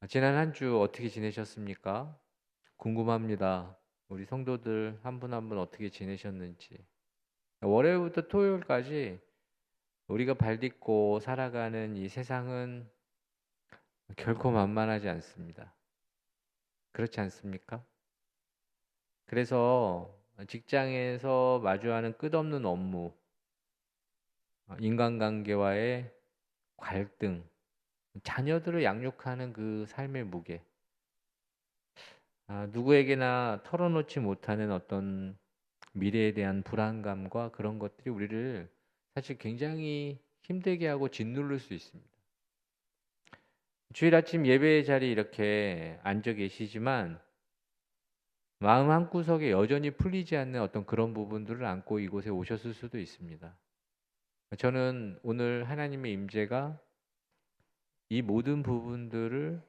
지난 한 주 어떻게 지내셨습니까? 궁금합니다. 우리 성도들 한 분 한 분 어떻게 지내셨는지. 월요일부터 토요일까지 우리가 발딛고 살아가는 이 세상은 결코 만만하지 않습니다. 그렇지 않습니까? 그래서 직장에서 마주하는 끝없는 업무, 인간관계와의 갈등, 자녀들을 양육하는 그 삶의 무게, 누구에게나 털어놓지 못하는 어떤 미래에 대한 불안감과 그런 것들이 우리를 사실 굉장히 힘들게 하고 짓누를 수 있습니다. 주일 아침 예배 자리에 이렇게 앉아 계시지만 마음 한구석에 여전히 풀리지 않는 어떤 그런 부분들을 안고 이곳에 오셨을 수도 있습니다. 저는 오늘 하나님의 임재가 이 모든 부분들을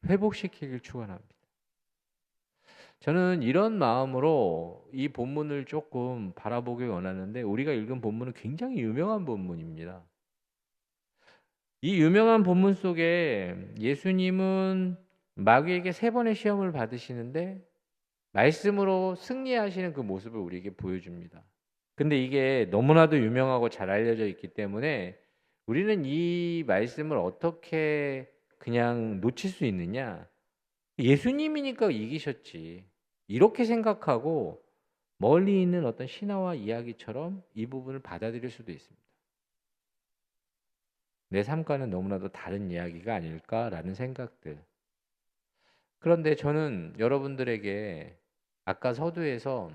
회복시키길 축원합니다. 저는 이런 마음으로 이 본문을 조금 바라보길 원하는데, 우리가 읽은 본문은 굉장히 유명한 본문입니다. 이 유명한 본문 속에 예수님은 마귀에게 3번의 시험을 받으시는데 말씀으로 승리하시는 그 모습을 우리에게 보여줍니다. 근데 이게 너무나도 유명하고 잘 알려져 있기 때문에 우리는 이 말씀을 어떻게 그냥 놓칠 수 있느냐? 예수님이니까 이기셨지, 이렇게 생각하고 멀리 있는 어떤 신화와 이야기처럼 이 부분을 받아들일 수도 있습니다. 내 삶과는 너무나도 다른 이야기가 아닐까라는 생각들. 그런데 저는 여러분들에게 아까 서두에서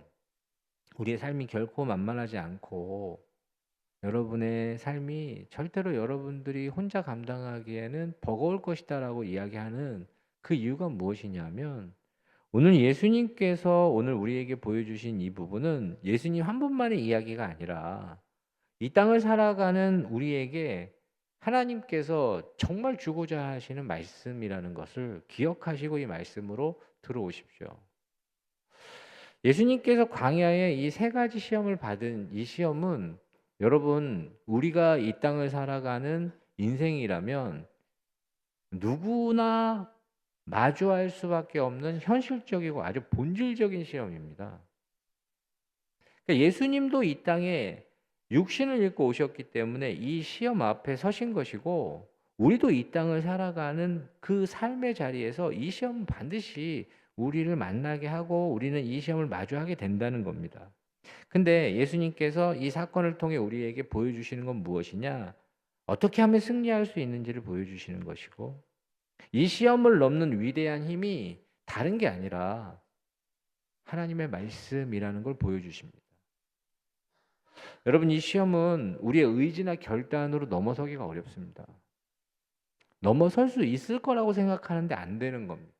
우리의 삶이 결코 만만하지 않고 여러분의 삶이 절대로 여러분들이 혼자 감당하기에는 버거울 것이다라고 이야기하는 그 이유가 무엇이냐면, 오늘 예수님께서 오늘 우리에게 보여주신 이 부분은 예수님 한 분만의 이야기가 아니라 이 땅을 살아가는 우리에게 하나님께서 정말 주고자 하시는 말씀이라는 것을 기억하시고 이 말씀으로 들어오십시오. 예수님께서 광야에 이 3가지 시험을 받은 이 시험은, 여러분, 우리가 이 땅을 살아가는 인생이라면 누구나 마주할 수밖에 없는 현실적이고 아주 본질적인 시험입니다. 그러니까 예수님도 이 땅에 육신을 입고 오셨기 때문에 이 시험 앞에 서신 것이고, 우리도 이 땅을 살아가는 그 삶의 자리에서 이 시험은 반드시 우리를 만나게 하고 우리는 이 시험을 마주하게 된다는 겁니다. 근데 예수님께서 이 사건을 통해 우리에게 보여주시는 건 무엇이냐? 어떻게 하면 승리할 수 있는지를 보여주시는 것이고, 이 시험을 넘는 위대한 힘이 다른 게 아니라 하나님의 말씀이라는 걸 보여주십니다. 여러분, 이 시험은 우리의 의지나 결단으로 넘어서기가 어렵습니다. 넘어설 수 있을 거라고 생각하는데 안 되는 겁니다.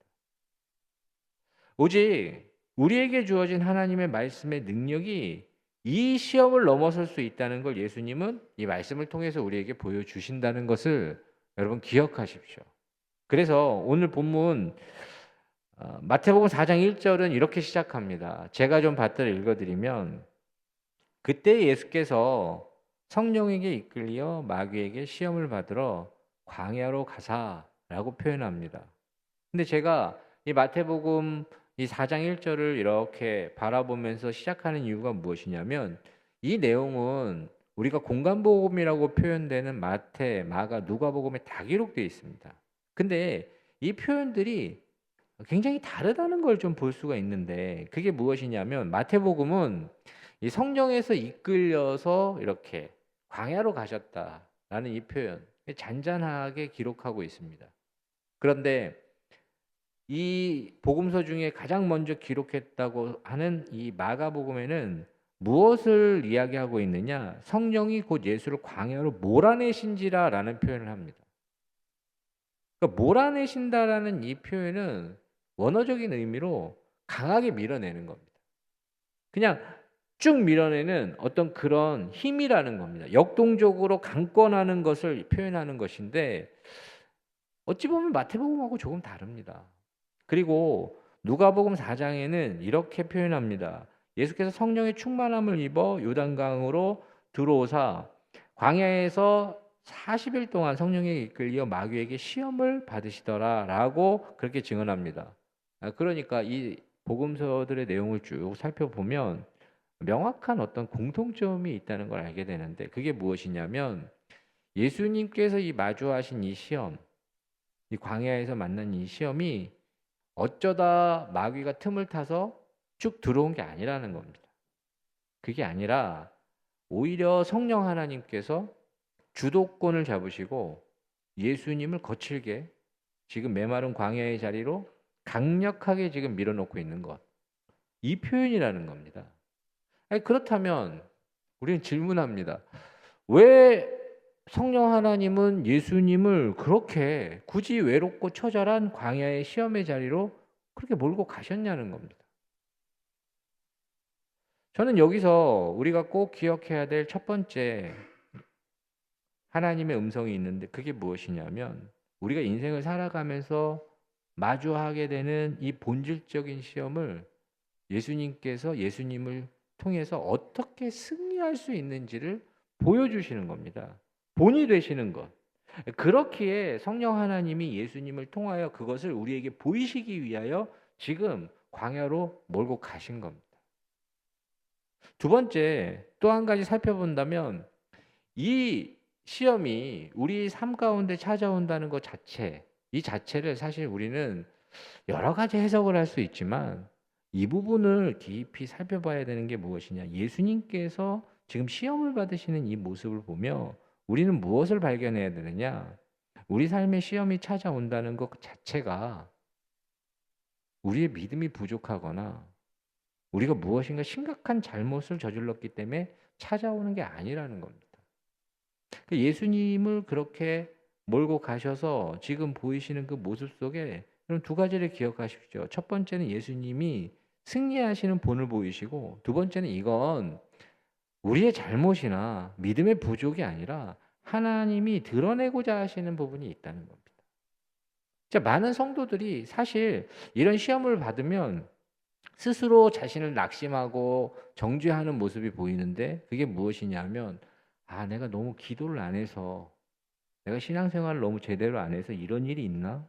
오직 우리에게 주어진 하나님의 말씀의 능력이 이 시험을 넘어설 수 있다는 걸 예수님은 이 말씀을 통해서 우리에게 보여주신다는 것을 여러분 기억하십시오. 그래서 오늘 본문 마태복음 4장 1절은 이렇게 시작합니다. 제가 좀 받들어 읽어드리면, 그때 예수께서 성령에게 이끌려 마귀에게 시험을 받으러 광야로 가사라고 표현합니다. 근데 제가 이 마태복음 이 4장 1절을 이렇게 바라보면서 시작하는 이유가 무엇이냐면, 이 내용은 우리가 공간복음이라고 표현되는 마태, 마가, 누가복음에 다 기록되어 있습니다. 근데 이 표현들이 굉장히 다르다는 걸 좀 볼 수가 있는데, 그게 무엇이냐면 마태복음은 이 성령에서 이끌려서 이렇게 광야로 가셨다라는 이 표현, 잔잔하게 기록하고 있습니다. 그런데 이 복음서 중에 가장 먼저 기록했다고 하는 이 마가복음에는 무엇을 이야기하고 있느냐? 성령이 곧 예수를 광야로 몰아내신지라라는 표현을 합니다. 그러니까 몰아내신다라는 이 표현은 원어적인 의미로 강하게 밀어내는 겁니다. 그냥 쭉 밀어내는 어떤 그런 힘이라는 겁니다. 역동적으로 강권하는 것을 표현하는 것인데, 어찌 보면 마태복음하고 조금 다릅니다. 그리고 누가복음 4장에는 이렇게 표현합니다. 예수께서 성령의 충만함을 입어 요단강으로 들어오사 광야에서 40일 동안 성령에 이끌려 마귀에게 시험을 받으시더라라고 그렇게 증언합니다. 그러니까 이 복음서들의 내용을 쭉 살펴보면 명확한 어떤 공통점이 있다는 걸 알게 되는데 그게 무엇이냐면 예수님께서 이 마주하신 이 시험, 이 광야에서 만난 이 시험이 어쩌다 마귀가 틈을 타서 쭉 들어온 게 아니라는 겁니다. 그게 아니라 오히려 성령 하나님께서 주도권을 잡으시고 예수님을 거칠게 지금 메마른 광야의 자리로 강력하게 지금 밀어넣고 있는 것. 이 표현이라는 겁니다. 아니, 그렇다면 우리는 질문합니다. 왜 성령 하나님은 예수님을 그렇게 굳이 외롭고 처절한 광야의 시험의 자리로 그렇게 몰고 가셨냐는 겁니다. 저는 여기서 우리가 꼭 기억해야 될 첫 번째 하나님의 음성이 있는데 그게 무엇이냐면 우리가 인생을 살아가면서 마주하게 되는 이 본질적인 시험을 예수님을 통해서 어떻게 승리할 수 있는지를 보여주시는 겁니다. 본이 되시는 것. 그렇기에 성령 하나님이 예수님을 통하여 그것을 우리에게 보이시기 위하여 지금 광야로 몰고 가신 겁니다. 두 번째, 또 한 가지 살펴본다면 이 시험이 우리 삶 가운데 찾아온다는 것 자체, 이 자체를 사실 우리는 여러 가지 해석을 할 수 있지만 이 부분을 깊이 살펴봐야 되는 게 무엇이냐. 예수님께서 지금 시험을 받으시는 이 모습을 보며 우리는 무엇을 발견해야 되느냐. 우리 삶에 시험이 찾아온다는 것 자체가 우리의 믿음이 부족하거나 우리가 무엇인가 심각한 잘못을 저질렀기 때문에 찾아오는 게 아니라는 겁니다. 예수님을 그렇게 몰고 가셔서 지금 보이시는 그 모습 속에 그럼 두 가지를 기억하십시오. 첫 번째는 예수님이 승리하시는 본을 보이시고 두 번째는 이건 우리의 잘못이나 믿음의 부족이 아니라 하나님이 드러내고자 하시는 부분이 있다는 겁니다. 자, 많은 성도들이 사실 이런 시험을 받으면 스스로 자신을 낙심하고 정죄하는 모습이 보이는데 그게 무엇이냐면 내가 너무 기도를 안 해서 내가 신앙생활을 너무 제대로 안 해서 이런 일이 있나?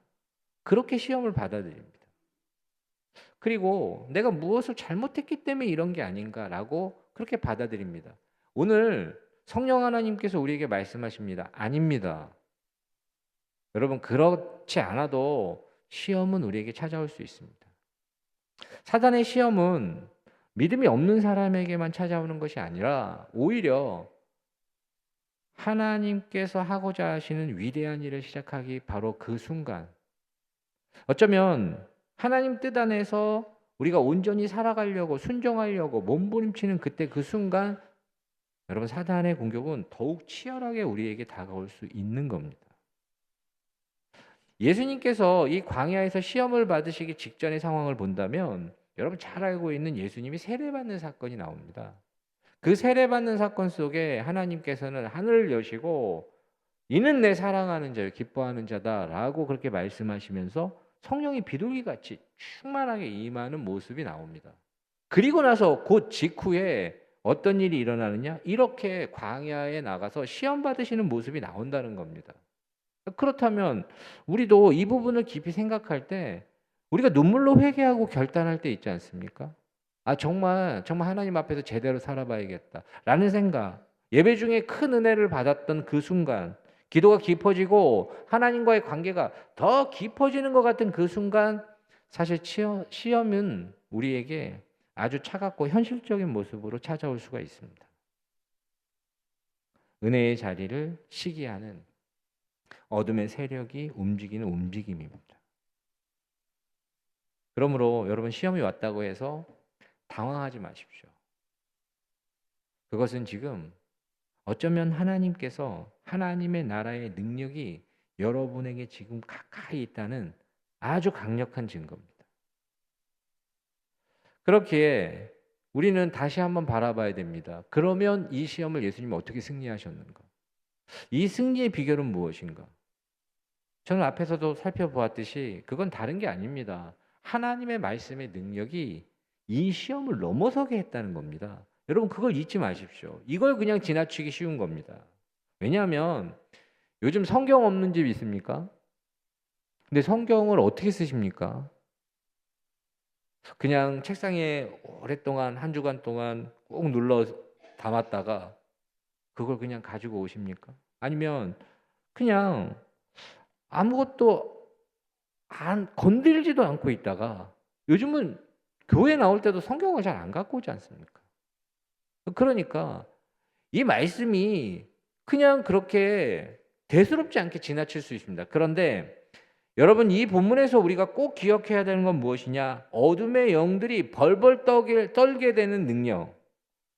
그렇게 시험을 받아들입니다. 그리고 내가 무엇을 잘못했기 때문에 이런 게 아닌가라고 그렇게 받아들입니다. 오늘 성령 하나님께서 우리에게 말씀하십니다. 아닙니다. 여러분 그렇지 않아도 시험은 우리에게 찾아올 수 있습니다. 사단의 시험은 믿음이 없는 사람에게만 찾아오는 것이 아니라 오히려 하나님께서 하고자 하시는 위대한 일을 시작하기 바로 그 순간 어쩌면 하나님 뜻 안에서 우리가 온전히 살아가려고 순종하려고 몸부림치는 그때 그 순간 여러분 사단의 공격은 더욱 치열하게 우리에게 다가올 수 있는 겁니다. 예수님께서 이 광야에서 시험을 받으시기 직전의 상황을 본다면 여러분 잘 알고 있는 예수님이 세례받는 사건이 나옵니다. 그 세례받는 사건 속에 하나님께서는 하늘을 여시고 이는 내 사랑하는 자요 기뻐하는 자다라고 그렇게 말씀하시면서 성령이 비둘기같이 충만하게 임하는 모습이 나옵니다. 그리고 나서 곧 직후에 어떤 일이 일어나느냐? 이렇게 광야에 나가서 시험 받으시는 모습이 나온다는 겁니다. 그렇다면 우리도 이 부분을 깊이 생각할 때 우리가 눈물로 회개하고 결단할 때 있지 않습니까? 정말 하나님 앞에서 제대로 살아봐야겠다라는 생각. 예배 중에 큰 은혜를 받았던 그 순간, 기도가 깊어지고 하나님과의 관계가 더 깊어지는 것 같은 그 순간, 사실 시험은 우리에게 아주 차갑고 현실적인 모습으로 찾아올 수가 있습니다. 은혜의 자리를 시기하는 어둠의 세력이 움직이는 움직임입니다. 그러므로 여러분 시험이 왔다고 해서 당황하지 마십시오. 그것은 지금 어쩌면 하나님께서 하나님의 나라의 능력이 여러분에게 지금 가까이 있다는 아주 강력한 증거입니다. 그렇기에 우리는 다시 한번 바라봐야 됩니다. 그러면 이 시험을 예수님이 어떻게 승리하셨는가? 이 승리의 비결은 무엇인가? 저는 앞에서도 살펴보았듯이 그건 다른 게 아닙니다. 하나님의 말씀의 능력이 이 시험을 넘어서게 했다는 겁니다. 여러분 그걸 잊지 마십시오. 이걸 그냥 지나치기 쉬운 겁니다. 왜냐하면 요즘 성경 없는 집 있습니까? 근데 성경을 어떻게 쓰십니까? 그냥 책상에 오랫동안 한 주간 동안 꼭 눌러 담았다가 그걸 그냥 가지고 오십니까? 아니면 그냥 아무것도 안 건들지도 않고 있다가 요즘은 교회 나올 때도 성경을 잘 안 갖고 오지 않습니까? 그러니까 이 말씀이 그냥 그렇게 대수롭지 않게 지나칠 수 있습니다. 그런데 여러분 이 본문에서 우리가 꼭 기억해야 되는 건 무엇이냐? 어둠의 영들이 벌벌 떨게 되는 능력,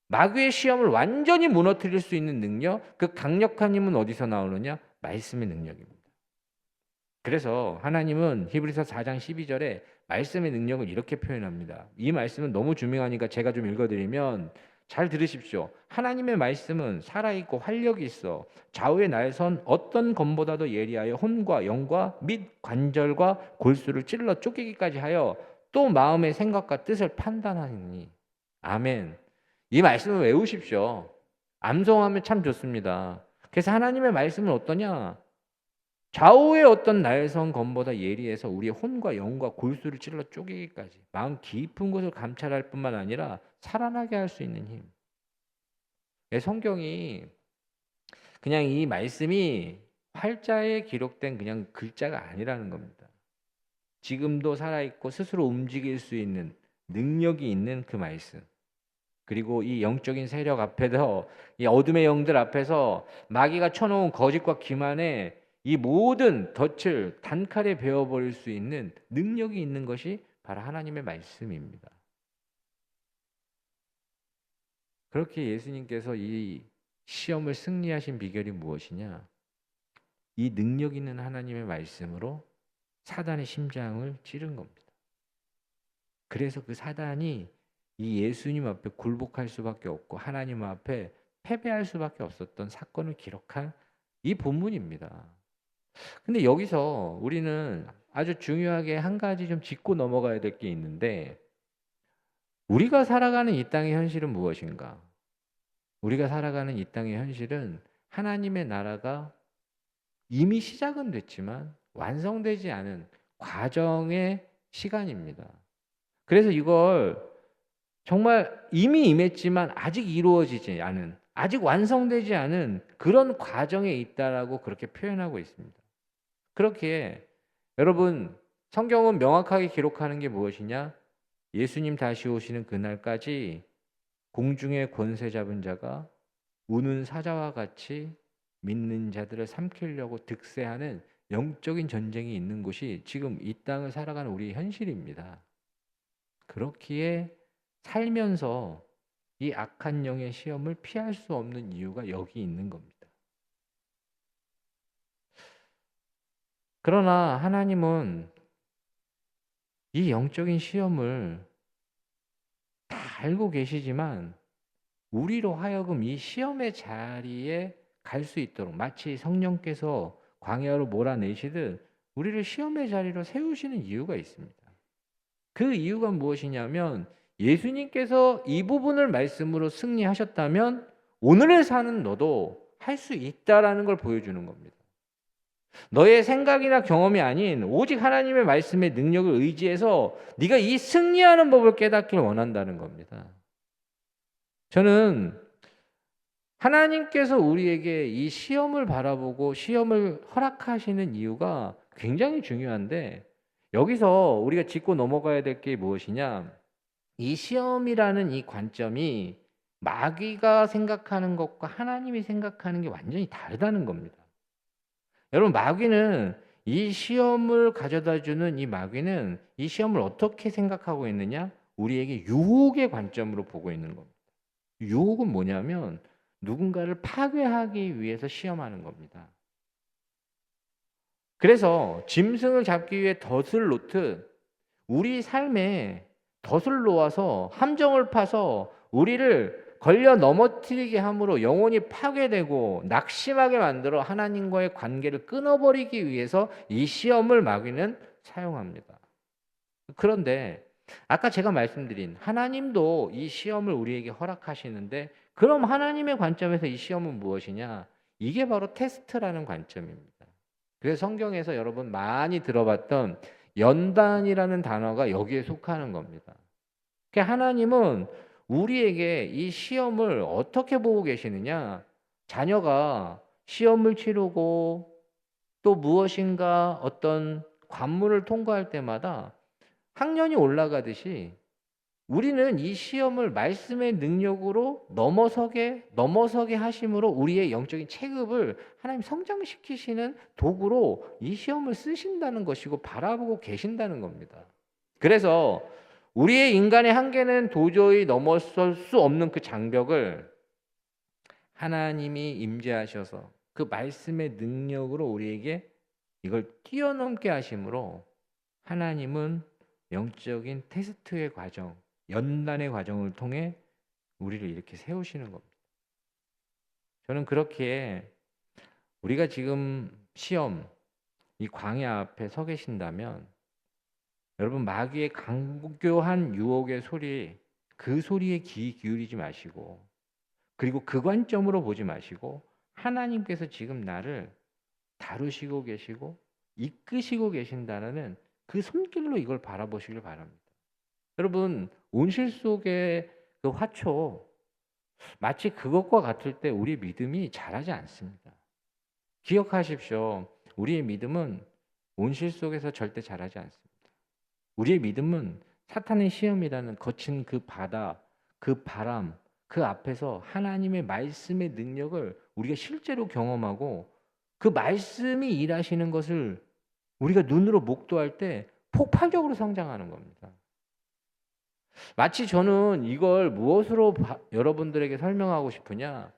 마귀의 시험을 완전히 무너뜨릴 수 있는 능력, 그 강력한 힘은 어디서 나오느냐? 말씀의 능력입니다. 그래서 하나님은 히브리서 4장 12절에 말씀의 능력을 이렇게 표현합니다. 이 말씀은 너무 중요하니까 제가 좀 읽어드리면 잘 들으십시오. 하나님의 말씀은 살아있고 활력이 있어 좌우의 날선 어떤 검보다도 예리하여 혼과 영과 및 관절과 골수를 찔러 쪼개기까지 하여 또 마음의 생각과 뜻을 판단하니. 아멘. 이 말씀을 외우십시오. 암송하면 참 좋습니다. 그래서 하나님의 말씀은 어떠냐? 좌우의 어떤 날선 검보다 예리해서 우리의 혼과 영과 골수를 찔러 쪼개기까지 마음 깊은 곳을 감찰할 뿐만 아니라 살아나게 할 수 있는 힘. 성경이 그냥 이 말씀이 활자에 기록된 그냥 글자가 아니라는 겁니다. 지금도 살아있고 스스로 움직일 수 있는 능력이 있는 그 말씀. 그리고 이 영적인 세력 앞에서 이 어둠의 영들 앞에서 마귀가 쳐놓은 거짓과 기만에 이 모든 덫을 단칼에 베어버릴 수 있는 능력이 있는 것이 바로 하나님의 말씀입니다. 그렇게 예수님께서 이 시험을 승리하신 비결이 무엇이냐? 이 능력 있는 하나님의 말씀으로 사단의 심장을 찌른 겁니다. 그래서 그 사단이 이 예수님 앞에 굴복할 수밖에 없고 하나님 앞에 패배할 수밖에 없었던 사건을 기록한 이 본문입니다. 근데 여기서 우리는 아주 중요하게 한 가지 좀 짚고 넘어가야 될 게 있는데 우리가 살아가는 이 땅의 현실은 무엇인가? 우리가 살아가는 이 땅의 현실은 하나님의 나라가 이미 시작은 됐지만 완성되지 않은 과정의 시간입니다. 그래서 이걸 정말 이미 임했지만 아직 이루어지지 않은, 아직 완성되지 않은 그런 과정에 있다라고 그렇게 표현하고 있습니다. 그렇게 여러분 성경은 명확하게 기록하는 게 무엇이냐? 예수님 다시 오시는 그날까지 공중의 권세 잡은 자가 우는 사자와 같이 믿는 자들을 삼키려고 득세하는 영적인 전쟁이 있는 곳이 지금 이 땅을 살아가는 우리의 현실입니다. 그렇기에 살면서 이 악한 영의 시험을 피할 수 없는 이유가 여기 있는 겁니다. 그러나 하나님은 이 영적인 시험을 다 알고 계시지만 우리로 하여금 이 시험의 자리에 갈 수 있도록 마치 성령께서 광야로 몰아내시듯 우리를 시험의 자리로 세우시는 이유가 있습니다. 그 이유가 무엇이냐면 예수님께서 이 부분을 말씀으로 승리하셨다면 오늘을 사는 너도 할 수 있다라는 걸 보여주는 겁니다. 너의 생각이나 경험이 아닌 오직 하나님의 말씀의 능력을 의지해서 네가 이 승리하는 법을 깨닫길 원한다는 겁니다. 저는 하나님께서 우리에게 이 시험을 바라보고 시험을 허락하시는 이유가 굉장히 중요한데 여기서 우리가 짚고 넘어가야 될 게 무엇이냐? 이 시험이라는 이 관점이 마귀가 생각하는 것과 하나님이 생각하는 게 완전히 다르다는 겁니다. 여러분 마귀는 이 시험을 가져다 주는 이 마귀는 이 시험을 어떻게 생각하고 있느냐? 우리에게 유혹의 관점으로 보고 있는 겁니다. 유혹은 뭐냐면 누군가를 파괴하기 위해서 시험하는 겁니다. 그래서 짐승을 잡기 위해 덫을 놓듯 우리 삶에 덫을 놓아서 함정을 파서 우리를 걸려 넘어뜨리게 함으로 영혼이 파괴되고 낙심하게 만들어 하나님과의 관계를 끊어버리기 위해서 이 시험을 마귀는 사용합니다. 그런데 아까 제가 말씀드린 하나님도 이 시험을 우리에게 허락하시는데 그럼 하나님의 관점에서 이 시험은 무엇이냐? 이게 바로 테스트라는 관점입니다. 그래서 성경에서 여러분 많이 들어봤던 연단이라는 단어가 여기에 속하는 겁니다. 그러니까 하나님은 우리에게 이 시험을 어떻게 보고 계시느냐? 자녀가 시험을 치르고 또 무엇인가 어떤 관문을 통과할 때마다 학년이 올라가듯이 우리는 이 시험을 말씀의 능력으로 넘어서게 하심으로 우리의 영적인 체급을 하나님 성장시키시는 도구로 이 시험을 쓰신다는 것이고 바라보고 계신다는 겁니다. 그래서 우리의 인간의 한계는 도저히 넘어설 수 없는 그 장벽을 하나님이 임재하셔서 그 말씀의 능력으로 우리에게 이걸 뛰어넘게 하심으로 하나님은 영적인 테스트의 과정, 연단의 과정을 통해 우리를 이렇게 세우시는 겁니다. 저는 그렇게 우리가 지금 시험, 이 광야 앞에 서 계신다면 여러분 마귀의 강교한 유혹의 소리, 그 소리에 귀 기울이지 마시고 그리고 그 관점으로 보지 마시고 하나님께서 지금 나를 다루시고 계시고 이끄시고 계신다는 그 손길로 이걸 바라보시길 바랍니다. 여러분 온실 속의 그 화초 마치 그것과 같을 때 우리 믿음이 자라지 않습니다. 기억하십시오. 우리의 믿음은 온실 속에서 절대 자라지 않습니다. 우리의 믿음은 사탄의 시험이라는 거친 그 바다, 그 바람, 그 앞에서 하나님의 말씀의 능력을 우리가 실제로 경험하고 그 말씀이 일하시는 것을 우리가 눈으로 목도할 때 폭발적으로 성장하는 겁니다. 마치 저는 이걸 무엇으로 여러분들에게 설명하고 싶으냐?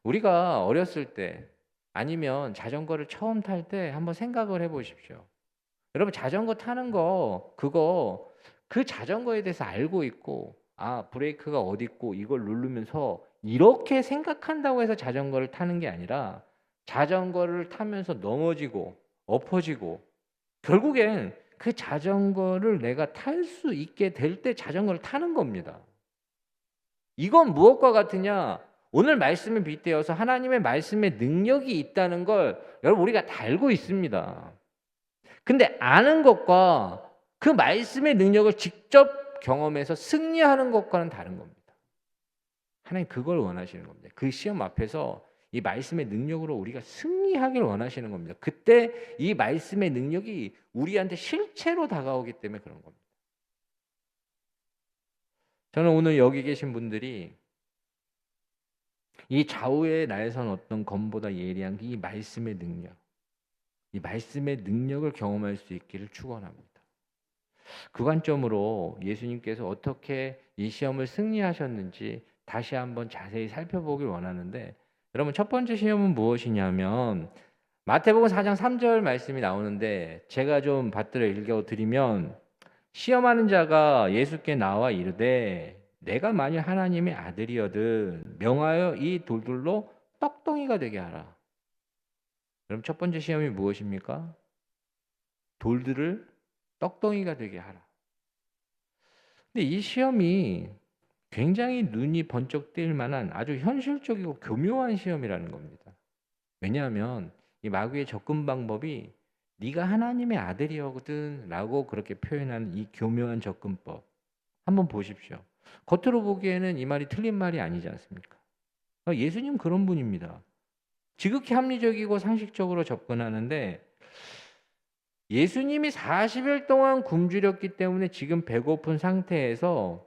우리가 어렸을 때 아니면 자전거를 처음 탈 때 한번 생각을 해보십시오. 여러분 자전거 타는 거 그거 그 자전거에 대해서 알고 있고 브레이크가 어디 있고 이걸 누르면서 이렇게 생각한다고 해서 자전거를 타는 게 아니라 자전거를 타면서 넘어지고 엎어지고 결국엔 그 자전거를 내가 탈 수 있게 될 때 자전거를 타는 겁니다. 이건 무엇과 같으냐? 오늘 말씀에 빗대어서 하나님의 말씀에 능력이 있다는 걸 여러분 우리가 다 알고 있습니다. 근데 아는 것과 그 말씀의 능력을 직접 경험해서 승리하는 것과는 다른 겁니다. 하나님 그걸 원하시는 겁니다. 그 시험 앞에서 이 말씀의 능력으로 우리가 승리하길 원하시는 겁니다. 그때 이 말씀의 능력이 우리한테 실체로 다가오기 때문에 그런 겁니다. 저는 오늘 여기 계신 분들이 이 좌우의 날선 어떤 검보다 예리한 이 말씀의 능력, 이 말씀의 능력을 경험할 수 있기를 축원합니다. 그 관점으로 예수님께서 어떻게 이 시험을 승리하셨는지 다시 한번 자세히 살펴보길 원하는데 여러분 첫 번째 시험은 무엇이냐면 마태복음 4장 3절 말씀이 나오는데 제가 좀 받들어 읽어드리면 시험하는 자가 예수께 나와 이르되 내가 만일 하나님의 아들이거든 명하여 이 돌들로 떡덩이가 되게 하라. 그럼 첫 번째 시험이 무엇입니까? 돌들을 떡덩이가 되게 하라. 근데 이 시험이 굉장히 눈이 번쩍 뜰 만한 아주 현실적이고 교묘한 시험이라는 겁니다. 왜냐하면 이 마귀의 접근 방법이 네가 하나님의 아들이거든 라고 그렇게 표현하는 이 교묘한 접근법 한번 보십시오. 겉으로 보기에는 이 말이 틀린 말이 아니지 않습니까? 예수님 그런 분입니다. 지극히 합리적이고 상식적으로 접근하는데 예수님이 40일 동안 굶주렸기 때문에 지금 배고픈 상태에서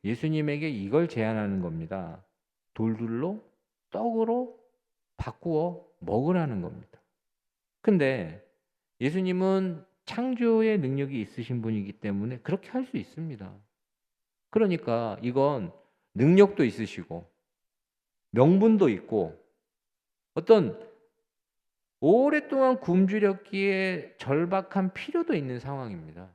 예수님에게 이걸 제안하는 겁니다. 돌들로 떡으로 바꾸어 먹으라는 겁니다. 근데 예수님은 창조의 능력이 있으신 분이기 때문에 그렇게 할 수 있습니다. 그러니까 이건 능력도 있으시고 명분도 있고 어떤 오랫동안 굶주렸기에 절박한 필요도 있는 상황입니다.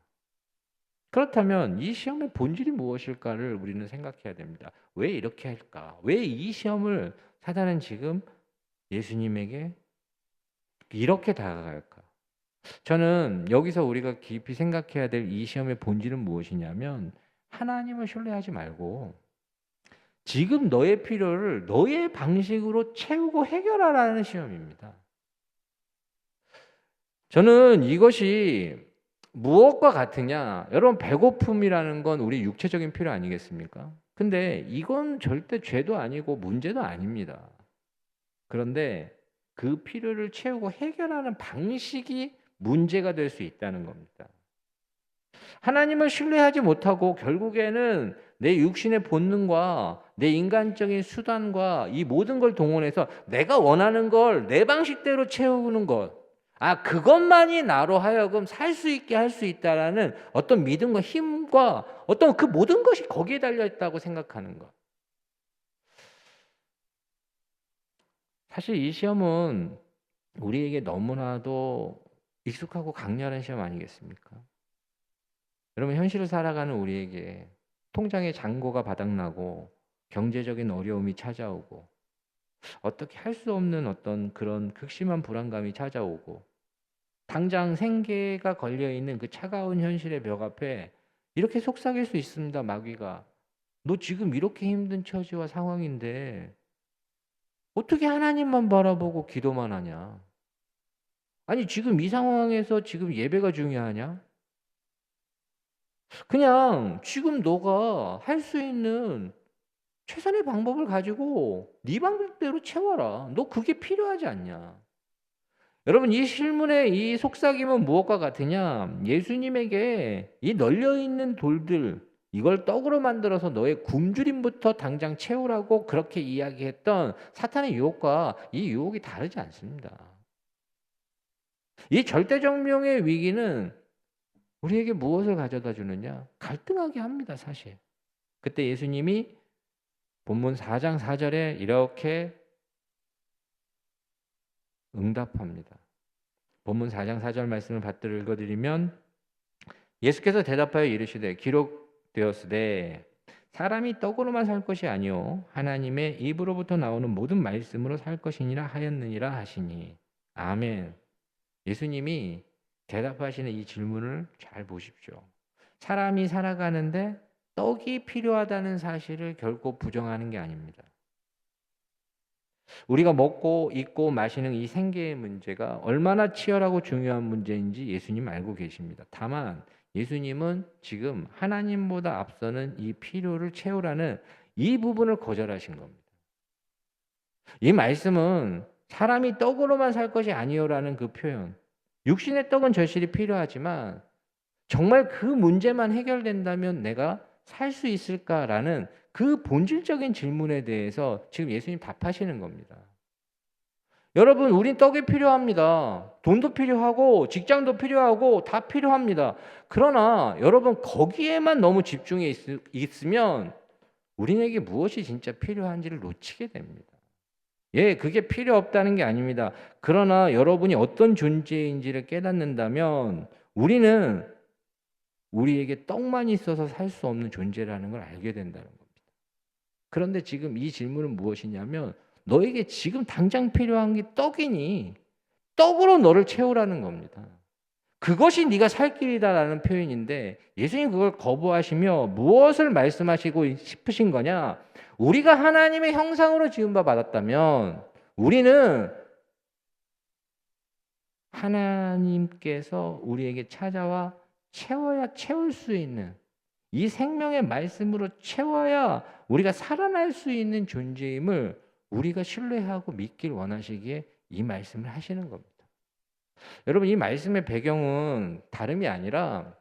그렇다면 이 시험의 본질이 무엇일까를 우리는 생각해야 됩니다. 왜 이렇게 할까? 왜 이 시험을 사단은 지금 예수님에게 이렇게 다가갈까? 저는 여기서 우리가 깊이 생각해야 될 이 시험의 본질은 무엇이냐면 하나님을 신뢰하지 말고 지금 너의 필요를 너의 방식으로 채우고 해결하라는 시험입니다. 저는 이것이 무엇과 같으냐? 여러분, 배고픔이라는 건 우리 육체적인 필요 아니겠습니까? 근데 이건 절대 죄도 아니고 문제도 아닙니다. 그런데 그 필요를 채우고 해결하는 방식이 문제가 될 수 있다는 겁니다. 하나님을 신뢰하지 못하고 결국에는 내 육신의 본능과 내 인간적인 수단과 이 모든 걸 동원해서 내가 원하는 걸 내 방식대로 채우는 것, 그것만이 나로 하여금 살 수 있게 할 수 있다라는 어떤 믿음과 힘과 어떤 그 모든 것이 거기에 달려 있다고 생각하는 것. 사실 이 시험은 우리에게 너무나도 익숙하고 강렬한 시험 아니겠습니까? 여러분, 현실을 살아가는 우리에게 통장의 잔고가 바닥나고 경제적인 어려움이 찾아오고 어떻게 할 수 없는 어떤 그런 극심한 불안감이 찾아오고 당장 생계가 걸려있는 그 차가운 현실의 벽 앞에 이렇게 속삭일 수 있습니다. 마귀가. 너 지금 이렇게 힘든 처지와 상황인데 어떻게 하나님만 바라보고 기도만 하냐? 아니, 지금 이 상황에서 지금 예배가 중요하냐? 그냥 지금 너가 할 수 있는 최선의 방법을 가지고 네 방법대로 채워라. 너 그게 필요하지 않냐? 여러분, 이 실문의 이 속삭임은 무엇과 같으냐? 예수님에게 이 널려있는 돌들, 이걸 떡으로 만들어서 너의 굶주림부터 당장 채우라고 그렇게 이야기했던 사탄의 유혹과 이 유혹이 다르지 않습니다. 이 절대정명의 위기는 우리에게 무엇을 가져다 주느냐? 갈등하게 합니다, 사실. 그때 예수님이 본문 4장 4절에 이렇게 응답합니다. 본문 4장 4절 말씀을 받들어 읽어드리면 예수께서 대답하여 이르시되 기록되었으되 사람이 떡으로만 살 것이 아니요 하나님의 입으로부터 나오는 모든 말씀으로 살 것이니라 하였느니라 하시니. 아멘. 예수님이 대답하시는 이 질문을 잘 보십시오. 사람이 살아가는데 떡이 필요하다는 사실을 결코 부정하는 게 아닙니다. 우리가 먹고 입고 마시는 이 생계의 문제가 얼마나 치열하고 중요한 문제인지 예수님 알고 계십니다. 다만 예수님은 지금 하나님보다 앞서는 이 필요를 채우라는 이 부분을 거절하신 겁니다. 이 말씀은 사람이 떡으로만 살 것이 아니요라는 그 표현, 육신의 떡은 절실히 필요하지만 정말 그 문제만 해결된다면 내가 살 수 있을까라는 그 본질적인 질문에 대해서 지금 예수님 답하시는 겁니다. 여러분, 우린 떡이 필요합니다. 돈도 필요하고 직장도 필요하고 다 필요합니다. 그러나 여러분, 거기에만 너무 집중해 있으면 우리에게 무엇이 진짜 필요한지를 놓치게 됩니다. 그게 필요 없다는 게 아닙니다. 그러나 여러분이 어떤 존재인지를 깨닫는다면 우리는 우리에게 떡만 있어서 살 수 없는 존재라는 걸 알게 된다는 겁니다. 그런데 지금 이 질문은 무엇이냐면 너에게 지금 당장 필요한 게 떡이니 떡으로 너를 채우라는 겁니다. 그것이 네가 살 길이다라는 표현인데 예수님 그걸 거부하시며 무엇을 말씀하시고 싶으신 거냐? 우리가 하나님의 형상으로 지은 바 받았다면 우리는 하나님께서 우리에게 찾아와 채워야 채울 수 있는 이 생명의 말씀으로 채워야 우리가 살아날 수 있는 존재임을 우리가 신뢰하고 믿길 원하시기에 이 말씀을 하시는 겁니다. 여러분, 이 말씀의 배경은 다름이 아니라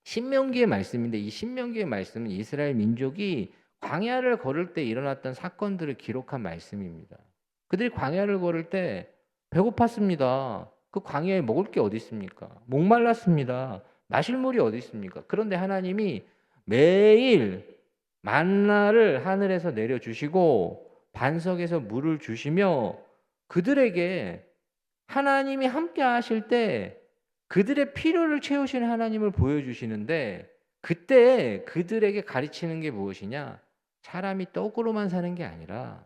신명기의 말씀인데 이 신명기의 말씀은 이스라엘 민족이 광야를 걸을 때 일어났던 사건들을 기록한 말씀입니다. 그들이 광야를 걸을 때 배고팠습니다. 그 광야에 먹을 게 어디 있습니까? 목말랐습니다. 마실 물이 어디 있습니까? 그런데 하나님이 매일 만나를 하늘에서 내려주시고 반석에서 물을 주시며 그들에게 하나님이 함께 하실 때 그들의 필요를 채우시는 하나님을 보여주시는데 그때 그들에게 가르치는 게 무엇이냐? 사람이 떡으로만 사는 게 아니라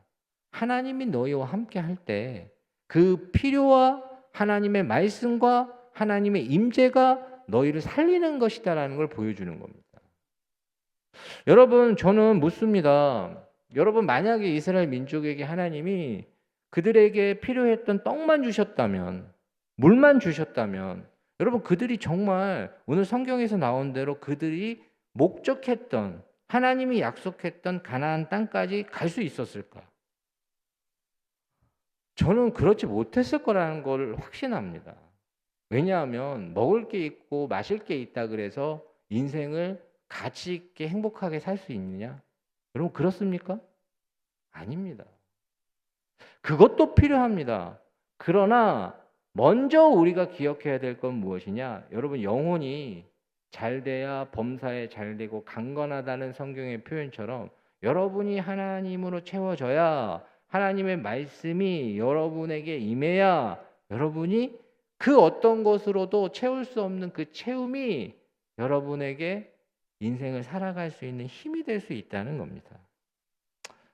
하나님이 너희와 함께 할 때 그 필요와 하나님의 말씀과 하나님의 임재가 너희를 살리는 것이다라는 걸 보여주는 겁니다. 여러분, 저는 묻습니다. 여러분 만약에 이스라엘 민족에게 하나님이 그들에게 필요했던 떡만 주셨다면, 물만 주셨다면, 여러분 그들이 정말 오늘 성경에서 나온 대로 그들이 목적했던 하나님이 약속했던 가나안 땅까지 갈 수 있었을까? 저는 그렇지 못했을 거라는 걸 확신합니다. 왜냐하면 먹을 게 있고 마실 게 있다 그래서 인생을 가치 있게 행복하게 살 수 있느냐? 여러분 그렇습니까? 아닙니다. 그것도 필요합니다. 그러나 먼저 우리가 기억해야 될 건 무엇이냐? 여러분 영혼이 잘 돼야 범사에 잘 되고 강건하다는 성경의 표현처럼 여러분이 하나님으로 채워져야 하나님의 말씀이 여러분에게 임해야 여러분이 그 어떤 것으로도 채울 수 없는 그 채움이 여러분에게 인생을 살아갈 수 있는 힘이 될 수 있다는 겁니다.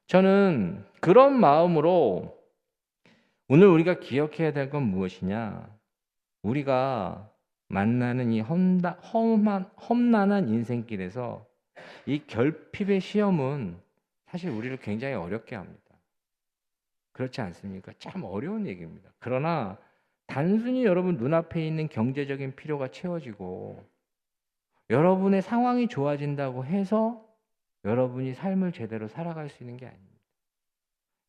저는 그런 마음으로 오늘 우리가 기억해야 될 건 무엇이냐? 우리가 만나는 이 험난한 인생길에서 이 결핍의 시험은 사실 우리를 굉장히 어렵게 합니다. 그렇지 않습니까? 참 어려운 얘기입니다. 그러나 단순히 여러분 눈앞에 있는 경제적인 필요가 채워지고 여러분의 상황이 좋아진다고 해서 여러분이 삶을 제대로 살아갈 수 있는 게 아닙니다.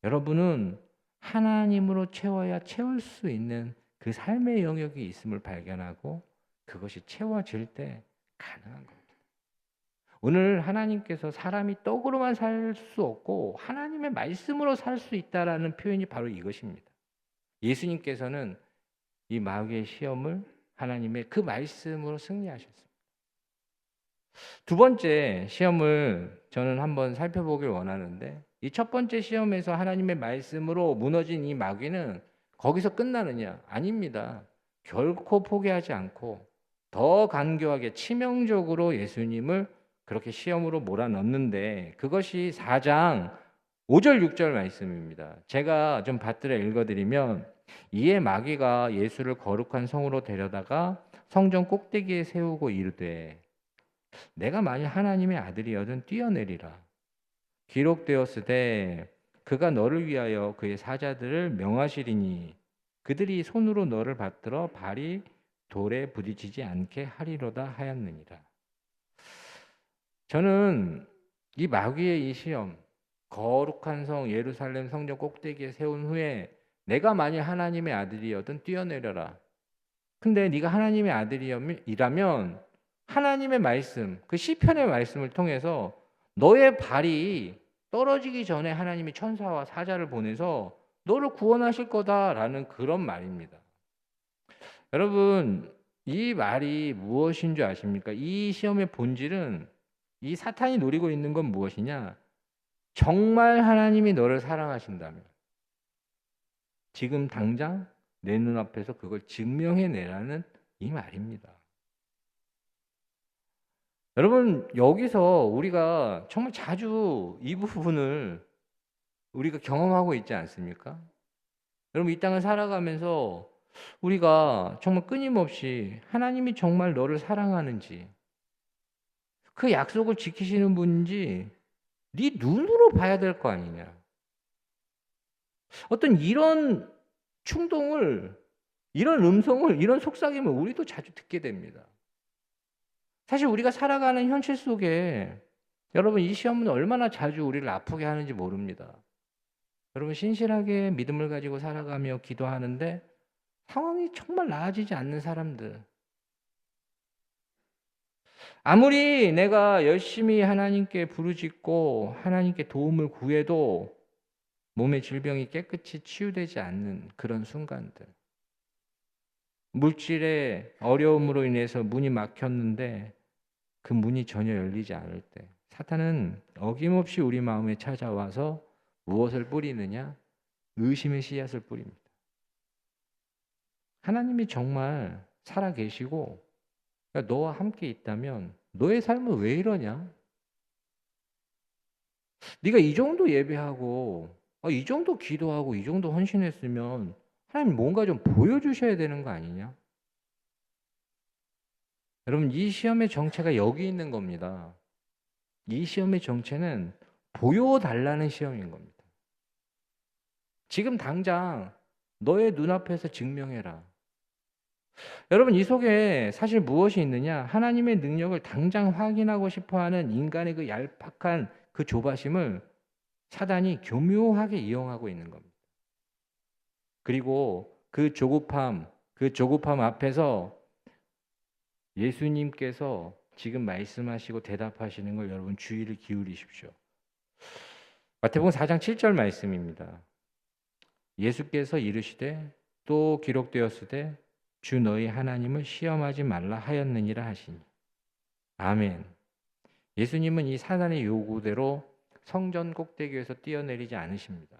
여러분은 하나님으로 채워야 채울 수 있는 그 삶의 영역이 있음을 발견하고 그것이 채워질 때 가능한 겁니다. 오늘 하나님께서 사람이 떡으로만 살 수 없고 하나님의 말씀으로 살 수 있다라는 표현이 바로 이것입니다. 예수님께서는 이 마귀의 시험을 하나님의 그 말씀으로 승리하셨습니다. 두 번째 시험을 저는 한번 살펴보길 원하는데 이 첫 번째 시험에서 하나님의 말씀으로 무너진 이 마귀는 거기서 끝나느냐? 아닙니다. 결코 포기하지 않고 더 간교하게 치명적으로 예수님을 그렇게 시험으로 몰아넣는데 그것이 4장 5절 6절 말씀입니다. 제가 좀 받들어 읽어드리면 이에 마귀가 예수를 거룩한 성으로 데려다가 성전 꼭대기에 세우고 이르되 내가 만일 하나님의 아들이여든 뛰어내리라. 기록되었으되 그가 너를 위하여 그의 사자들을 명하시리니 그들이 손으로 너를 받들어 발이 돌에 부딪히지 않게 하리로다 하였느니라. 저는 이 마귀의 이 시험, 거룩한 성 예루살렘 성전 꼭대기에 세운 후에 내가 만일 하나님의 아들이여든 뛰어내려라. 근데 네가 하나님의 아들이라면 하나님의 말씀, 그 시편의 말씀을 통해서 너의 발이 떨어지기 전에 하나님이 천사와 사자를 보내서 너를 구원하실 거다라는 그런 말입니다. 여러분, 이 말이 무엇인 줄 아십니까? 이 시험의 본질은 이 사탄이 노리고 있는 건 무엇이냐? 정말 하나님이 너를 사랑하신다면 지금 당장 내 눈앞에서 그걸 증명해내라는 이 말입니다. 여러분 여기서 우리가 정말 자주 이 부분을 우리가 경험하고 있지 않습니까? 여러분 이 땅을 살아가면서 우리가 정말 끊임없이 하나님이 정말 너를 사랑하는지 그 약속을 지키시는 분인지 네 눈으로 봐야 될 거 아니냐. 어떤 이런 충동을 이런 음성을 이런 속삭임을 우리도 자주 듣게 됩니다. 사실 우리가 살아가는 현실 속에 여러분 이 시험은 얼마나 자주 우리를 아프게 하는지 모릅니다. 여러분 신실하게 믿음을 가지고 살아가며 기도하는데 상황이 정말 나아지지 않는 사람들. 아무리 내가 열심히 하나님께 부르짖고 하나님께 도움을 구해도 몸의 질병이 깨끗이 치유되지 않는 그런 순간들. 물질의 어려움으로 인해서 문이 막혔는데 그 문이 전혀 열리지 않을 때 사탄은 어김없이 우리 마음에 찾아와서 무엇을 뿌리느냐? 의심의 씨앗을 뿌립니다. 하나님이 정말 살아계시고 너와 함께 있다면 너의 삶은 왜 이러냐? 네가 이 정도 예배하고 이 정도 기도하고 이 정도 헌신했으면 하나님 뭔가 좀 보여주셔야 되는 거 아니냐? 여러분 이 시험의 정체가 여기 있는 겁니다. 이 시험의 정체는 보여달라는 시험인 겁니다. 지금 당장 너의 눈앞에서 증명해라. 여러분, 이 속에 사실 무엇이 있느냐? 하나님의 능력을 당장 확인하고 싶어하는 인간의 그 얄팍한 그 조바심을 사단이 교묘하게 이용하고 있는 겁니다. 그리고 그 조급함 앞에서 예수님께서 지금 말씀하시고 대답하시는 걸 여러분 주의를 기울이십시오. 마태복음 4장 7절 말씀입니다. 예수께서 이르시되 또 기록되었으되 주 너희 하나님을 시험하지 말라 하였느니라 하시니. 아멘. 예수님은 이 사단의 요구대로 성전 꼭대기에서 뛰어내리지 않으십니다.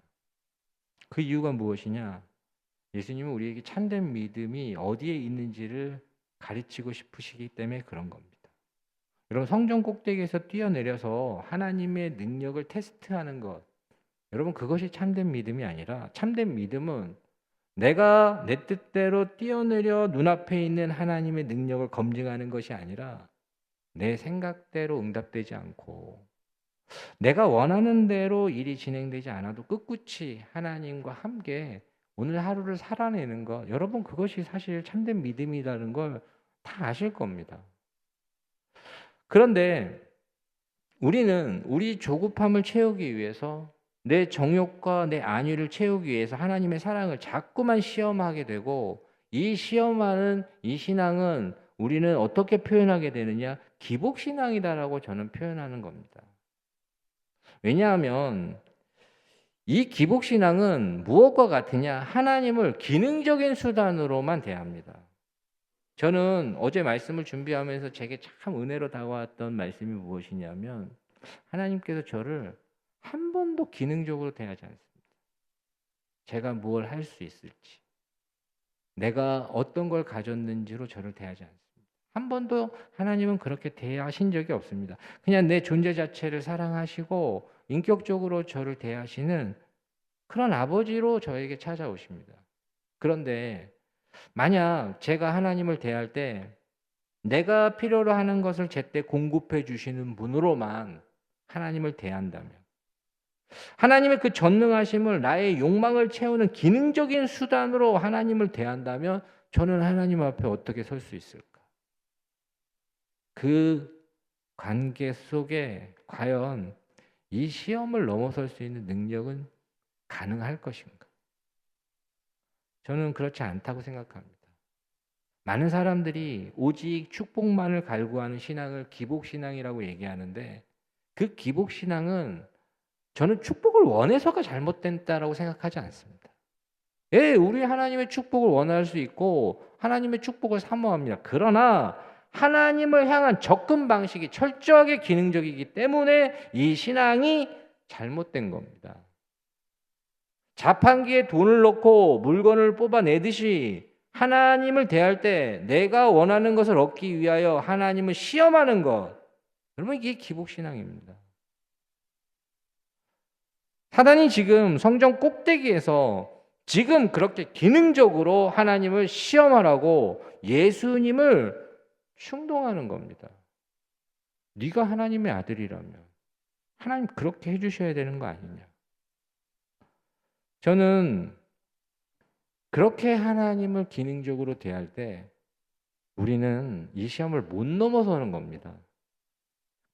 그 이유가 무엇이냐? 예수님은 우리에게 참된 믿음이 어디에 있는지를 가르치고 싶으시기 때문에 그런 겁니다. 여러분, 성전 꼭대기에서 뛰어내려서 하나님의 능력을 테스트하는 것, 여러분, 그것이 참된 믿음이 아니라, 참된 믿음은 내가 내 뜻대로 뛰어내려 눈앞에 있는 하나님의 능력을 검증하는 것이 아니라 내 생각대로 응답되지 않고 내가 원하는 대로 일이 진행되지 않아도 꿋꿋이 하나님과 함께 오늘 하루를 살아내는 것, 여러분, 그것이 사실 참된 믿음이라는 걸 다 아실 겁니다. 그런데 우리는 우리 조급함을 채우기 위해서, 내 정욕과 내 안위를 채우기 위해서 하나님의 사랑을 자꾸만 시험하게 되고, 이 시험하는 이 신앙은 우리는 어떻게 표현하게 되느냐? 기복신앙이다라고 저는 표현하는 겁니다. 왜냐하면 이 기복신앙은 무엇과 같으냐? 하나님을 기능적인 수단으로만 대합니다. 저는 어제 말씀을 준비하면서 제게 참 은혜로 다가왔던 말씀이 무엇이냐면, 하나님께서 저를 한 번도 기능적으로 대하지 않습니다. 제가 뭘 할 수 있을지, 내가 어떤 걸 가졌는지로 저를 대하지 않습니다. 한 번도 하나님은 그렇게 대하신 적이 없습니다. 그냥 내 존재 자체를 사랑하시고 인격적으로 저를 대하시는 그런 아버지로 저에게 찾아오십니다. 그런데 만약 제가 하나님을 대할 때 내가 필요로 하는 것을 제때 공급해 주시는 분으로만 하나님을 대한다면, 하나님의 그 전능하심을 나의 욕망을 채우는 기능적인 수단으로 하나님을 대한다면 저는 하나님 앞에 어떻게 설 수 있을까? 그 관계 속에 과연 이 시험을 넘어설 수 있는 능력은 가능할 것인가? 저는 그렇지 않다고 생각합니다. 많은 사람들이 오직 축복만을 갈구하는 신앙을 기복신앙이라고 얘기하는데, 그 기복신앙은 저는 축복을 원해서가 잘못됐다라고 생각하지 않습니다. 예, 우리 하나님의 축복을 원할 수 있고 하나님의 축복을 사모합니다. 그러나 하나님을 향한 접근 방식이 철저하게 기능적이기 때문에 이 신앙이 잘못된 겁니다. 자판기에 돈을 넣고 물건을 뽑아내듯이 하나님을 대할 때 내가 원하는 것을 얻기 위하여 하나님을 시험하는 것, 여러분, 이게 기복신앙입니다. 사단이 지금 성전 꼭대기에서 지금 그렇게 기능적으로 하나님을 시험하라고 예수님을 충동하는 겁니다. 네가 하나님의 아들이라면 하나님 그렇게 해주셔야 되는 거 아니냐. 저는 그렇게 하나님을 기능적으로 대할 때 우리는 이 시험을 못 넘어서는 겁니다.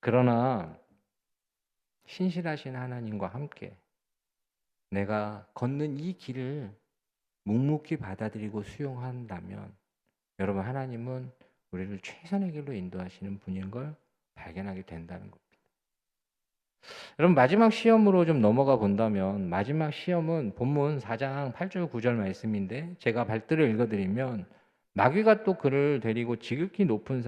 그러나 신실하신 하나님과 함께 내가 걷는 이 길을 묵묵히 받아들이고 수용한다면, 여러분, 하나님은 우리를 최선의 길로 인도하시는 분인 걸 발견하게 된다는 겁니다. 여러분, 마지막 시험으로 좀 넘어가 본다면, 마지막 시험은 본문 4장 8절 9절 말씀인데, 제가 발들을 읽어드리면, 마귀가 또 그를 데리고 지극히 높은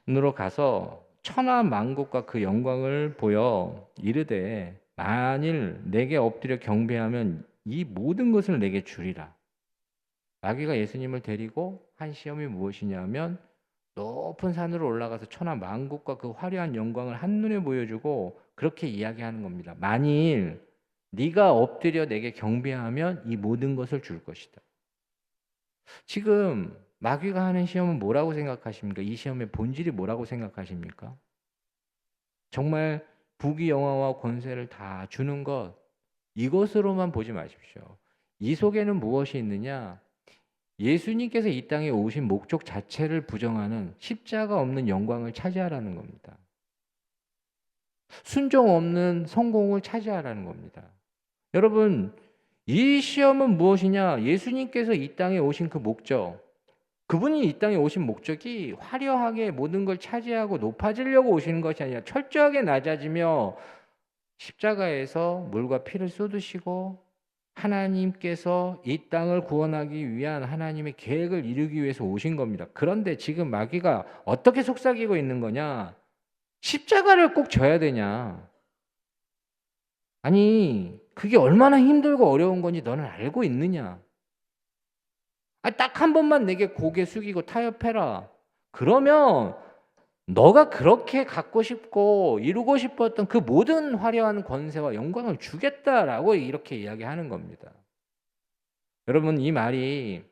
산으로 가서 천하 만국과 그 영광을 보여 이르되, 만일 내게 엎드려 경배하면 이 모든 것을 내게 주리라. 마귀가 예수님을 데리고 한 시험이 무엇이냐면, 높은 산으로 올라가서 천하 만국과 그 화려한 영광을 한눈에 보여주고 그렇게 이야기하는 겁니다. 만일 네가 엎드려 내게 경배하면 이 모든 것을 줄 것이다. 지금 마귀가 하는 시험은 뭐라고 생각하십니까? 이 시험의 본질이 뭐라고 생각하십니까? 정말 부귀영화와 권세를 다 주는 것, 이것으로만 보지 마십시오. 이 속에는 무엇이 있느냐? 예수님께서 이 땅에 오신 목적 자체를 부정하는 십자가 없는 영광을 차지하라는 겁니다. 순종 없는 성공을 차지하라는 겁니다. 여러분, 이 시험은 무엇이냐? 예수님께서 이 땅에 오신 그 목적, 그분이 이 땅에 오신 목적이 화려하게 모든 걸 차지하고 높아지려고 오시는 것이 아니라 철저하게 낮아지며 십자가에서 물과 피를 쏟으시고 하나님께서 이 땅을 구원하기 위한 하나님의 계획을 이루기 위해서 오신 겁니다. 그런데 지금 마귀가 어떻게 속삭이고 있는 거냐? 십자가를 꼭 져야 되냐? 아니, 그게 얼마나 힘들고 어려운 건지 너는 알고 있느냐? 딱 한 번만 내게 고개 숙이고 타협해라. 그러면 너가 그렇게 갖고 싶고 이루고 싶었던 그 모든 화려한 권세와 영광을 주겠다라고 이렇게 이야기하는 겁니다. 여러분, 이 말이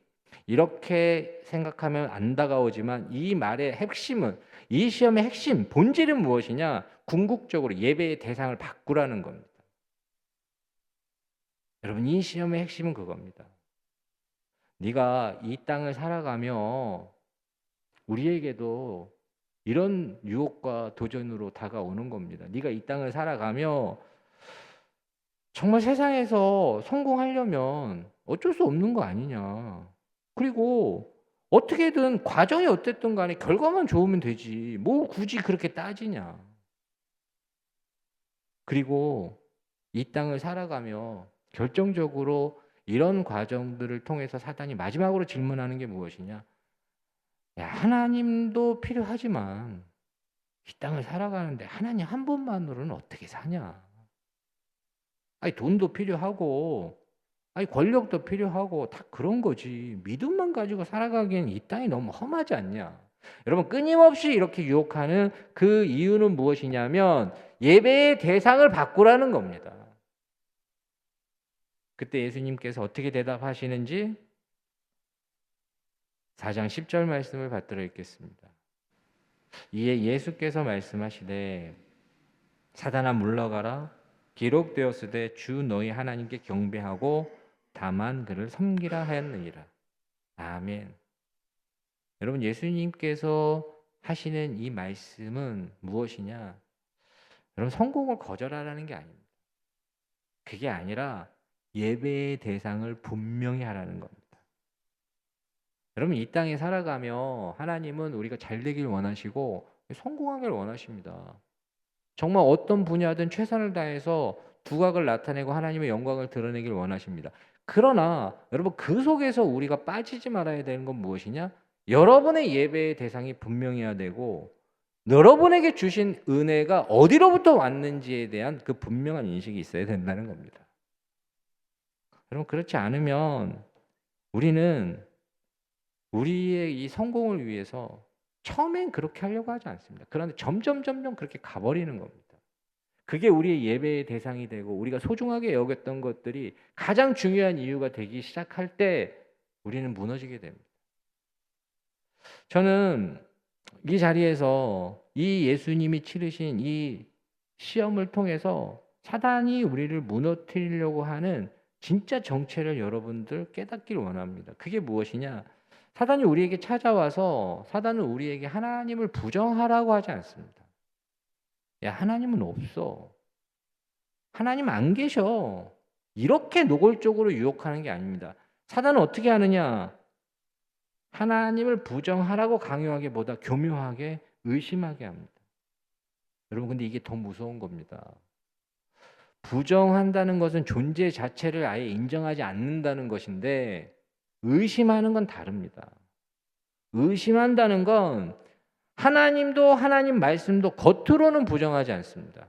이렇게 생각하면 안 다가오지만 이 말의 핵심은, 이 시험의 핵심, 본질은 무엇이냐? 궁극적으로 예배의 대상을 바꾸라는 겁니다. 여러분, 이 시험의 핵심은 그겁니다. 네가 이 땅을 살아가며 우리에게도 이런 유혹과 도전으로 다가오는 겁니다. 네가 이 땅을 살아가며 정말 세상에서 성공하려면 어쩔 수 없는 거 아니냐. 그리고 어떻게든 과정이 어땠든 간에 결과만 좋으면 되지. 뭐 굳이 그렇게 따지냐. 그리고 이 땅을 살아가며 결정적으로 이런 과정들을 통해서 사단이 마지막으로 질문하는 게 무엇이냐? 야, 하나님도 필요하지만 이 땅을 살아가는데 하나님 한 분만으로는 어떻게 사냐? 아니, 돈도 필요하고, 아니, 권력도 필요하고, 다 그런 거지. 믿음만 가지고 살아가기엔 이 땅이 너무 험하지 않냐? 여러분, 끊임없이 이렇게 유혹하는 그 이유는 무엇이냐면 예배의 대상을 바꾸라는 겁니다. 그때 예수님께서 어떻게 대답하시는지 4장 10절 말씀을 받들어 읽겠습니다. 이에 예수께서 말씀하시되 사단아 물러가라. 기록되었으되 주 너희 하나님께 경배하고 다만 그를 섬기라 하였느니라. 아멘. 여러분, 예수님께서 하시는 이 말씀은 무엇이냐? 여러분, 성공을 거절하라는 게 아닙니다. 그게 아니라 예배의 대상을 분명히 하라는 겁니다. 여러분, 이 땅에 살아가며 하나님은 우리가 잘 되길 원하시고 성공하길 원하십니다. 정말 어떤 분야든 최선을 다해서 두각을 나타내고 하나님의 영광을 드러내길 원하십니다. 그러나 여러분, 그 속에서 우리가 빠지지 말아야 되는 건 무엇이냐? 여러분의 예배의 대상이 분명해야 되고 여러분에게 주신 은혜가 어디로부터 왔는지에 대한 그 분명한 인식이 있어야 된다는 겁니다. 여러분, 그렇지 않으면 우리는 우리의 이 성공을 위해서 처음엔 그렇게 하려고 하지 않습니다. 그런데 점점 그렇게 가버리는 겁니다. 그게 우리의 예배의 대상이 되고 우리가 소중하게 여겼던 것들이 가장 중요한 이유가 되기 시작할 때 우리는 무너지게 됩니다. 저는 이 자리에서 이 예수님이 치르신 이 시험을 통해서 사단이 우리를 무너뜨리려고 하는 진짜 정체를 여러분들 깨닫기를 원합니다. 그게 무엇이냐? 사단이 우리에게 찾아와서 사단은 우리에게 하나님을 부정하라고 하지 않습니다. 야, 하나님은 없어. 하나님 안 계셔. 이렇게 노골적으로 유혹하는 게 아닙니다. 사단은 어떻게 하느냐? 하나님을 부정하라고 강요하기보다 교묘하게 의심하게 합니다. 여러분, 근데 이게 더 무서운 겁니다. 부정한다는 것은 존재 자체를 아예 인정하지 않는다는 것인데 의심하는 건 다릅니다. 의심한다는 건 하나님도 하나님 말씀도 겉으로는 부정하지 않습니다.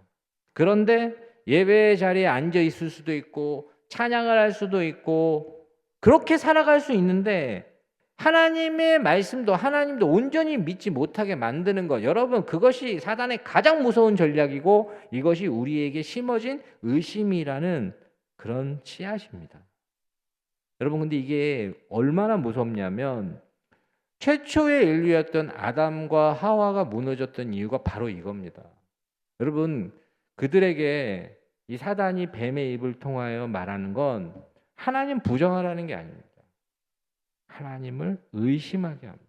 그런데 예배 자리에 앉아 있을 수도 있고 찬양을 할 수도 있고 그렇게 살아갈 수 있는데 하나님의 말씀도 하나님도 온전히 믿지 못하게 만드는 것, 여러분, 그것이 사단의 가장 무서운 전략이고 이것이 우리에게 심어진 의심이라는 그런 씨앗입니다. 여러분, 근데 이게 얼마나 무섭냐면 최초의 인류였던 아담과 하와가 무너졌던 이유가 바로 이겁니다. 여러분, 그들에게 이 사단이 뱀의 입을 통하여 말하는 건 하나님 부정하라는 게 아닙니다. 하나님을 의심하게 합니다.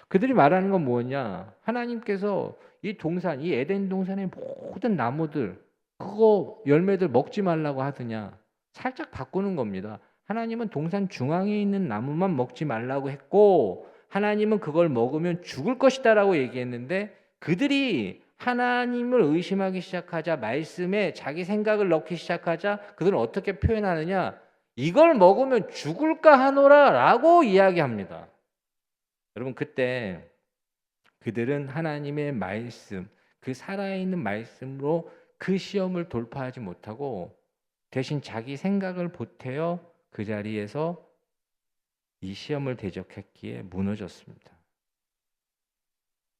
그들이 말하는 건 뭐냐? 하나님께서 이 동산, 이 에덴 동산의 모든 나무들, 그거 열매들 먹지 말라고 하더냐? 살짝 바꾸는 겁니다. 하나님은 동산 중앙에 있는 나무만 먹지 말라고 했고, 하나님은 그걸 먹으면 죽을 것이다라고 얘기했는데, 그들이 하나님을 의심하기 시작하자, 말씀에 자기 생각을 넣기 시작하자, 그들은 어떻게 표현하느냐? 이걸 먹으면 죽을까 하노라라고 이야기합니다. 여러분, 그때 그들은 하나님의 말씀, 그 살아있는 말씀으로 그 시험을 돌파하지 못하고 대신 자기 생각을 보태어 그 자리에서 이 시험을 대적했기에 무너졌습니다.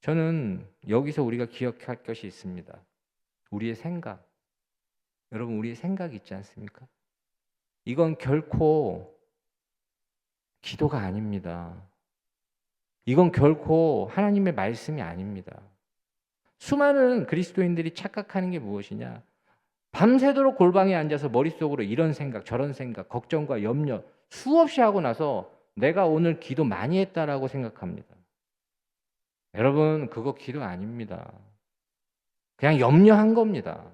저는 여기서 우리가 기억할 것이 있습니다. 우리의 생각. 여러분, 우리의 생각 있지 않습니까? 이건 결코 기도가 아닙니다. 이건 결코 하나님의 말씀이 아닙니다. 수많은 그리스도인들이 착각하는 게 무엇이냐? 밤새도록 골방에 앉아서 머릿속으로 이런 생각, 저런 생각, 걱정과 염려 수없이 하고 나서 내가 오늘 기도 많이 했다라고 생각합니다. 여러분, 그거 기도 아닙니다. 그냥 염려한 겁니다.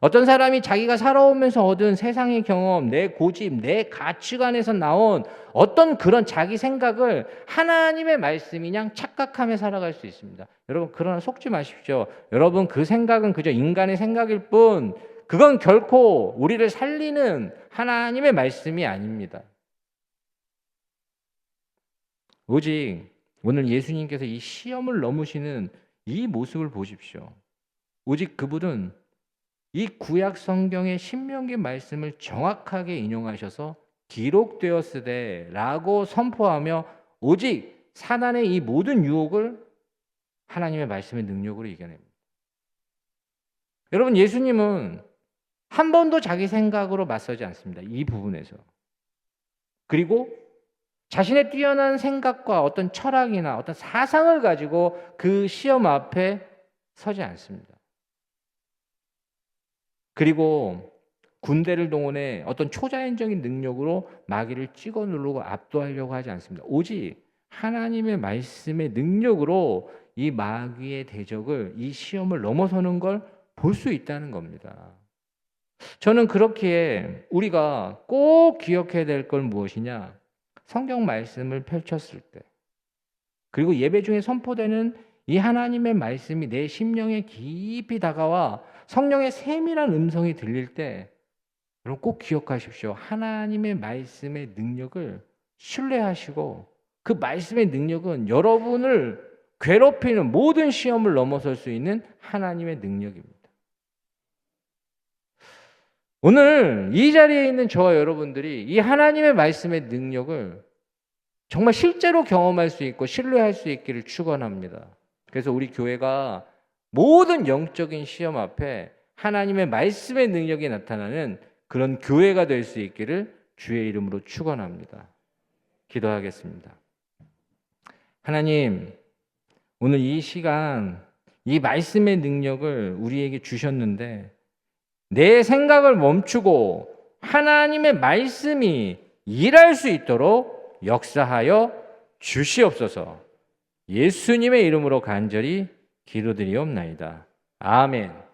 어떤 사람이 자기가 살아오면서 얻은 세상의 경험, 내 고집, 내 가치관에서 나온 어떤 그런 자기 생각을 하나님의 말씀이냥 착각하며 살아갈 수 있습니다. 여러분, 그러나 속지 마십시오. 여러분, 그 생각은 그저 인간의 생각일 뿐, 그건 결코 우리를 살리는 하나님의 말씀이 아닙니다. 오직 오늘 예수님께서 이 시험을 넘으시는 이 모습을 보십시오. 오직 그분은 이 구약 성경의 신명기 말씀을 정확하게 인용하셔서 기록되었으되라고 선포하며 오직 사단의 이 모든 유혹을 하나님의 말씀의 능력으로 이겨냅니다. 여러분, 예수님은 한 번도 자기 생각으로 맞서지 않습니다. 이 부분에서. 그리고 자신의 뛰어난 생각과 어떤 철학이나 어떤 사상을 가지고 그 시험 앞에 서지 않습니다. 그리고 군대를 동원해 어떤 초자연적인 능력으로 마귀를 찍어 누르고 압도하려고 하지 않습니다. 오직 하나님의 말씀의 능력으로 이 마귀의 대적을, 이 시험을 넘어서는 걸 볼 수 있다는 겁니다. 저는 그렇기에 우리가 꼭 기억해야 될 건 무엇이냐? 성경 말씀을 펼쳤을 때, 그리고 예배 중에 선포되는 이 하나님의 말씀이 내 심령에 깊이 다가와 성령의 세밀한 음성이 들릴 때, 여러분 꼭 기억하십시오. 하나님의 말씀의 능력을 신뢰하시고 그 말씀의 능력은 여러분을 괴롭히는 모든 시험을 넘어설 수 있는 하나님의 능력입니다. 오늘 이 자리에 있는 저와 여러분들이 이 하나님의 말씀의 능력을 정말 실제로 경험할 수 있고 신뢰할 수 있기를 축원합니다. 그래서 우리 교회가 모든 영적인 시험 앞에 하나님의 말씀의 능력이 나타나는 그런 교회가 될 수 있기를 주의 이름으로 축원합니다. 기도하겠습니다. 하나님, 오늘 이 시간 이 말씀의 능력을 우리에게 주셨는데 내 생각을 멈추고 하나님의 말씀이 일할 수 있도록 역사하여 주시옵소서. 예수님의 이름으로 간절히 기도드리옵나이다. 아멘.